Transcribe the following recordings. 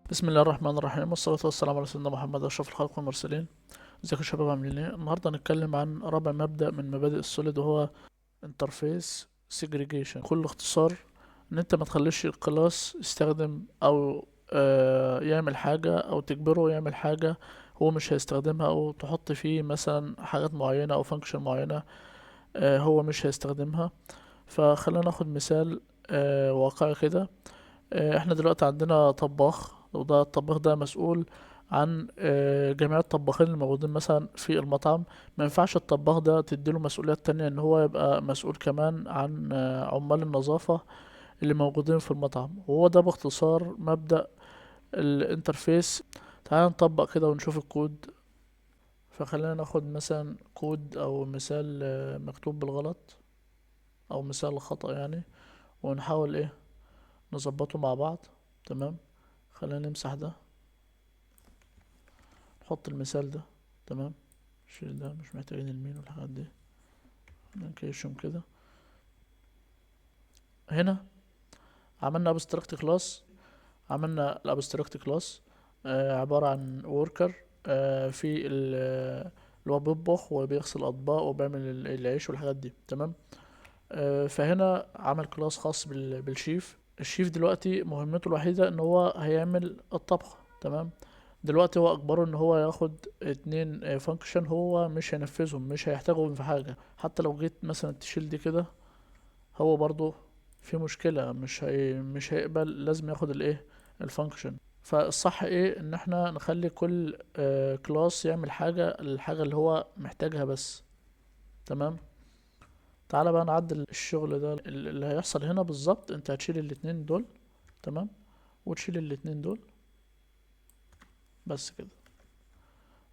بسم الله الرحمن الرحيم، والصلاة والسلام على سيدنا محمد أشرف الخلق والمرسلين. ازيكم يا شباب، عاملين ايه؟ النهاردة هنتكلم عن رابع مبدأ من مبادئ السوليد، وهو انترفيس سيجريجيشن. بكل اختصار ان انت ما تخليش الكلاس يستخدم او يعمل حاجة، او تجبره يعمل حاجة هو مش هيستخدمها، او تحط فيه مثلا حاجات معينة او فانكشن معينة هو مش هيستخدمها. فخلينا ناخد مثال واقعي كده. احنا دلوقتي عندنا طباخ، وده الطباخ ده مسؤول عن جميع الطباخين الموجودين مثلا في المطعم. ما ينفعش الطباخ ده تديله مسؤوليات تانية، ان هو يبقى مسؤول كمان عن عمال النظافة اللي موجودين في المطعم. وهو ده باختصار مبدأ الانترفيس. تعال نطبق كده ونشوف الكود. فخلينا ناخد مثلا كود او مثال مكتوب بالغلط، او مثال خطأ يعني، ونحاول ايه نظبطه مع بعض. تمام. خلينا نمسح ده، نحط المثال ده. تمام. شيل ده، مش محتاجين المين والحاجات دي. نكيشهم كده. هنا عملنا abstract class. عملنا الابستراكت كلاس عبارة عن worker في اللي هو بيطبخ وبيغسل اطباق وبيعمل العيش والحاجات دي. تمام. فهنا عمل كلاس خاص بالشيف. الشيف دلوقتي مهمته الوحيدة ان هو هيعمل الطبخ. تمام. دلوقتي هو اجبره ان هو ياخد اتنين فانكشن، هو مش هينفذهم، مش هيحتاجهم في حاجة. حتى لو جيت مثلا تشيل دي كده، هو برضو في مشكلة، مش هيقبل، لازم ياخد الايه الفانكشن. فالصح ايه ان احنا نخلي كل كلاس يعمل الحاجة اللي هو محتاجها بس. تمام. تعالى بقى نعدل الشغل ده. اللي هيحصل هنا بالظبط، انت هتشيل الاتنين دول. تمام. وتشيل الاتنين دول بس كده،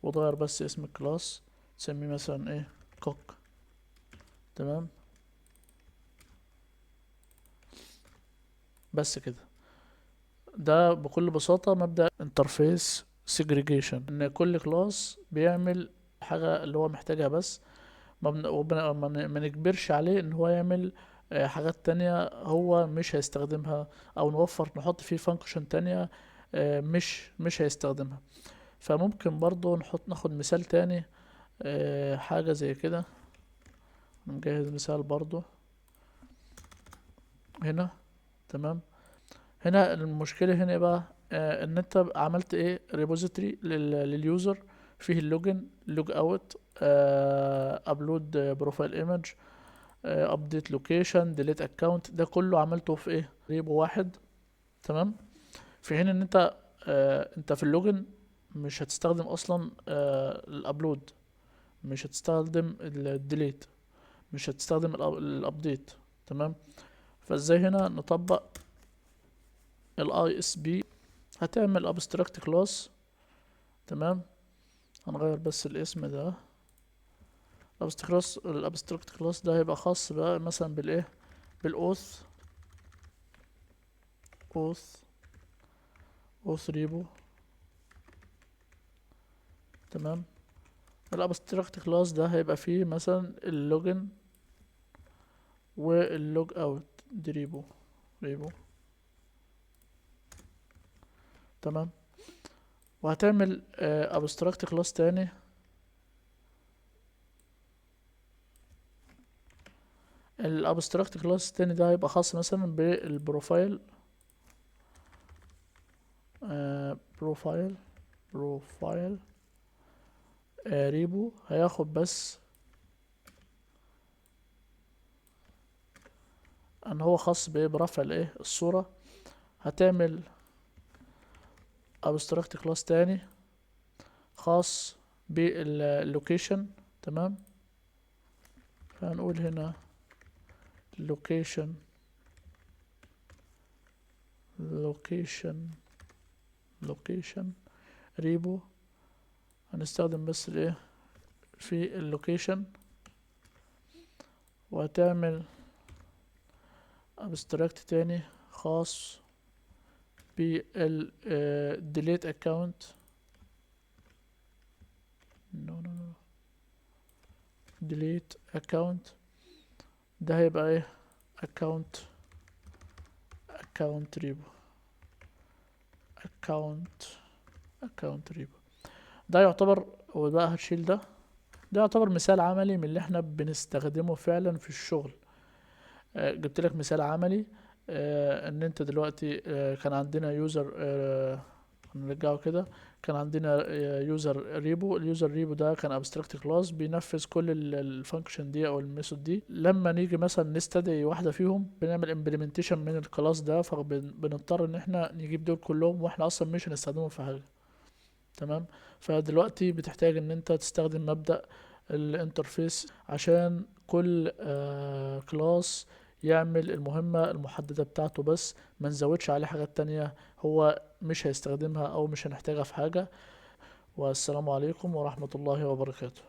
وتغير بس اسم الكلاس، تسميه مثلا ايه كوك. تمام. بس كده. ده بكل بساطة مبدأ انترفيس سيجريجيشن، ان كل كلاس بيعمل حاجة اللي هو محتاجها بس. ما نجبرش عليه ان هو يعمل حاجات تانية هو مش هيستخدمها، او نحط فيه فانكشن تانية مش هيستخدمها. فممكن برضو ناخد مثال تاني، حاجة زي كده. نجهز مثال برضو هنا. تمام. هنا المشكلة هنا إيه بقى؟ ان انت عملت ايه ريبوزيتوري لليوزر، فيه اللوجن، لوج اوت، ابلود بروفايل ايمج، ابديت لوكيشن، ديليت اكونت. ده كله عملته في ايه ريبو واحد. تمام. في حين ان انت في اللوجن مش هتستخدم اصلا الابلود، مش هتستخدم الديليت، مش هتستخدم الابديت. تمام. فازاي هنا نطبق الاي اس بي؟ هتعمل abstract class. تمام. هنغير بس الاسم ده. الابستراكت كلاس ده هيبقى خاص بقى مثلا بالايه بالاوث، اوث اوث ريبو. تمام. الابستراكت كلاس ده هيبقى فيه مثلا اللوجن واللوج اوت، دي ريبو. تمام. وهتعمل ابستراكت كلاس تاني. الابستراكت كلاس التاني ده هيبقى خاص مثلا بالبروفايل. بروفايل بروفايل ريبو. هياخد بس ان هو خاص بايه برفع الايه الصورة. هتعمل abstract class تاني خاص باللوكيشن. تمام. فهنقول هنا location location location ريبو. هنستخدم بس الايه في اللوكيشن. وهتعمل abstract تاني خاص بال delete account. no delete account. ده هيبقى ايه account ريبو account repo. ده يعتبر، وبقى هتشيل ده. ده يعتبر مثال عملي من اللي احنا بنستخدمه فعلا في الشغل. جبت لك مثال عملي. ان انت دلوقتي كان عندنا يوزر، نرجعه كده. كان عندنا يوزر ريبو. اليوزر ريبو ده كان ابستراكت كلاس بينفذ كل الفانكشن دي او الميثود دي. لما نيجي مثلا نستدعي واحده فيهم بنعمل امبلمنتيشن من الكلاس ده، فبنضطر ان احنا نجيب دول كلهم واحنا اصلا مش هنستخدمهم في حاجه. تمام. فدلوقتي بتحتاج ان انت تستخدم مبدأ الانترفيس عشان كل كلاس يعمل المهمة المحددة بتاعته بس، ما نزودش عليه حاجات تانية هو مش هيستخدمها او مش هنحتاجها في حاجة. والسلام عليكم ورحمة الله وبركاته.